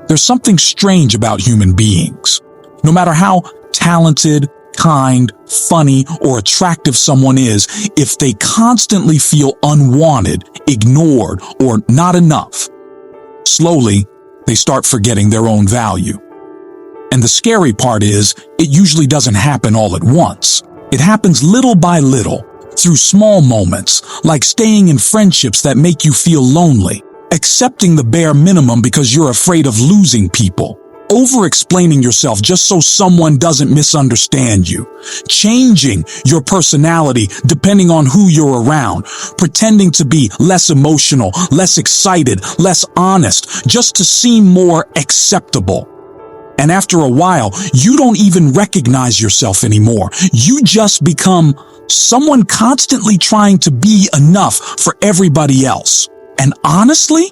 There's something strange about human beings. No matter how talented, kind, funny, or attractive someone is, if they constantly feel unwanted, ignored, or not enough, slowly, they start forgetting their own value. And the scary part is, it usually doesn't happen all at once. It happens little by little, through small moments, like staying in friendships that make you feel lonely, accepting the bare minimum because you're afraid of losing people, over-explaining yourself just so someone doesn't misunderstand you, changing your personality depending on who you're around, pretending to be less emotional, less excited, less honest, just to seem more acceptable. And after a while, you don't even recognize yourself anymore. You just become someone constantly trying to be enough for everybody else. And honestly,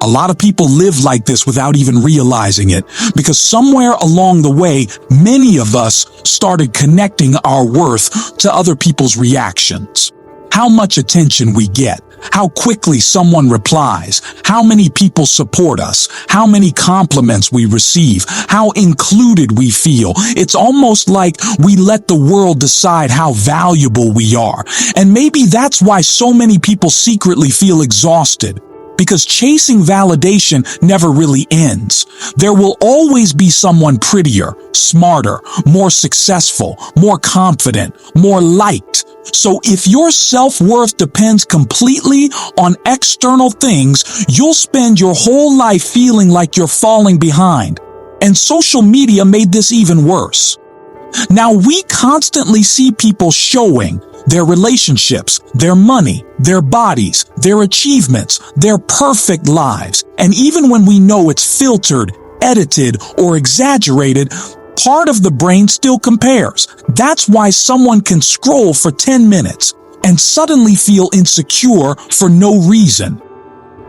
a lot of people live like this without even realizing it, because somewhere along the way, many of us started connecting our worth to other people's reactions. How much attention we get, how quickly someone replies, how many people support us, how many compliments we receive, how included we feel. It's almost like we let the world decide how valuable we are. And maybe that's why so many people secretly feel exhausted. Because chasing validation never really ends. There will always be someone prettier, smarter, more successful, more confident, more liked. So if your self-worth depends completely on external things, you'll spend your whole life feeling like you're falling behind. And social media made this even worse. Now we constantly see people showing their relationships, their money, their bodies, their achievements, their perfect lives. And even when we know it's filtered, edited, or exaggerated, part of the brain still compares. That's why someone can scroll for 10 minutes and suddenly feel insecure for no reason.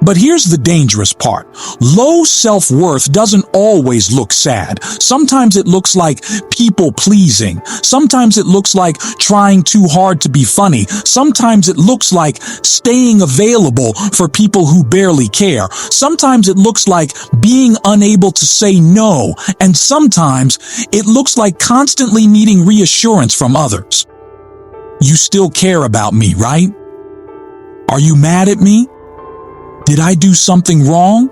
But here's the dangerous part. Low self-worth doesn't always look sad. Sometimes it looks like people-pleasing. Sometimes it looks like trying too hard to be funny. Sometimes it looks like staying available for people who barely care. Sometimes it looks like being unable to say no. And sometimes it looks like constantly needing reassurance from others. You still care about me, right? Are you mad at me? Did I do something wrong?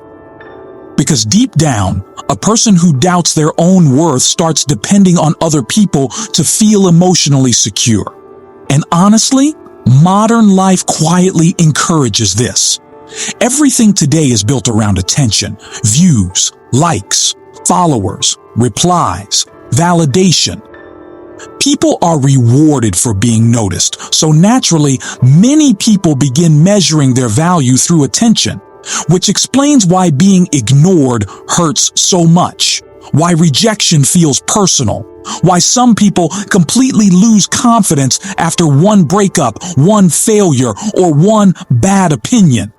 Because deep down, a person who doubts their own worth starts depending on other people to feel emotionally secure. And honestly, modern life quietly encourages this. Everything today is built around attention, views, likes, followers, replies, validation. People are rewarded for being noticed, so naturally, many people begin measuring their value through attention, which explains why being ignored hurts so much, why rejection feels personal, why some people completely lose confidence after one breakup, one failure, or one bad opinion.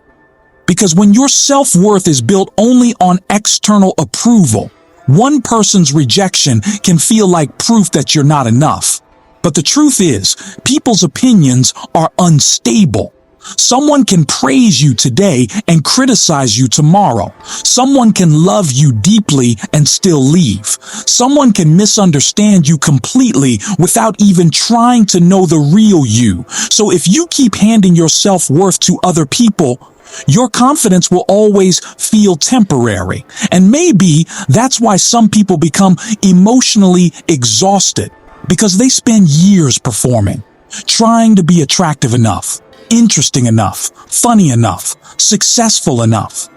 Because when your self-worth is built only on external approval, one person's rejection can feel like proof that you're not enough. But the truth is, people's opinions are unstable. Someone can praise you today and criticize you tomorrow. Someone can love you deeply and still leave. Someone can misunderstand you completely without even trying to know the real you. So if you keep handing your self-worth to other people, your confidence will always feel temporary. And maybe that's why some people become emotionally exhausted, because they spend years performing, trying to be attractive enough, interesting enough, funny enough, successful enough,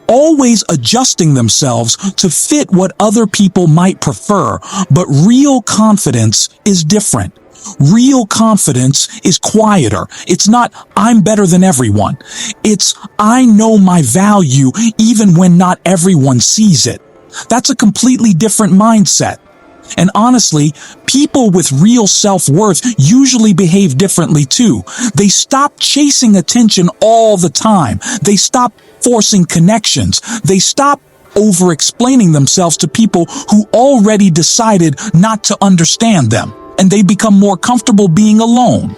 always adjusting themselves to fit what other people might prefer. But real confidence is different. Real confidence is quieter. It's not, I'm better than everyone. It's, I know my value even when not everyone sees it. That's a completely different mindset. And honestly, people with real self-worth usually behave differently too. They stop chasing attention all the time. They stop forcing connections. They stop over-explaining themselves to people who already decided not to understand them. And they become more comfortable being alone.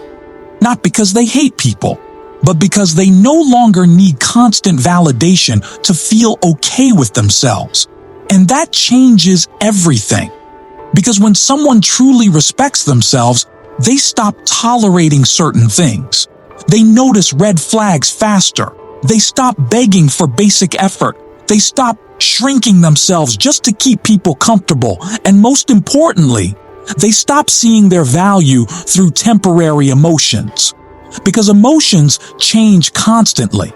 Not because they hate people, but because they no longer need constant validation to feel okay with themselves. And that changes everything. Because when someone truly respects themselves, they stop tolerating certain things. They notice red flags faster. They stop begging for basic effort. They stop shrinking themselves just to keep people comfortable. And most importantly, they stop seeing their value through temporary emotions. Because emotions change constantly.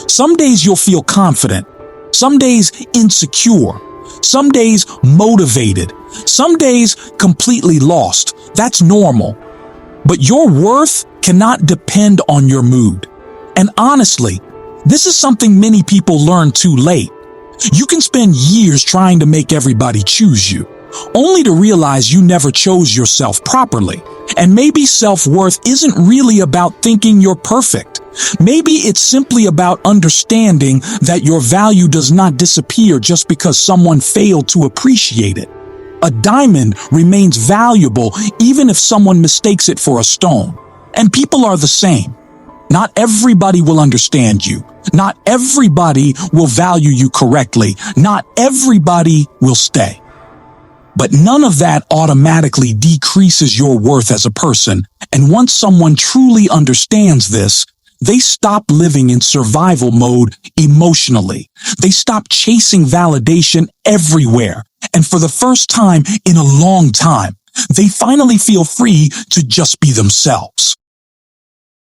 Some days you'll feel confident. Some days insecure. Some days motivated. Some days completely lost. That's normal. But your worth cannot depend on your mood. And honestly, this is something many people learn too late. You can spend years trying to make everybody choose you, only to realize you never chose yourself properly. And maybe self-worth isn't really about thinking you're perfect. Maybe it's simply about understanding that your value does not disappear just because someone failed to appreciate it. A diamond remains valuable even if someone mistakes it for a stone. And people are the same. Not everybody will understand you. Not everybody will value you correctly. Not everybody will stay. But none of that automatically decreases your worth as a person. And once someone truly understands this, they stop living in survival mode emotionally. They stop chasing validation everywhere. And for the first time in a long time, they finally feel free to just be themselves.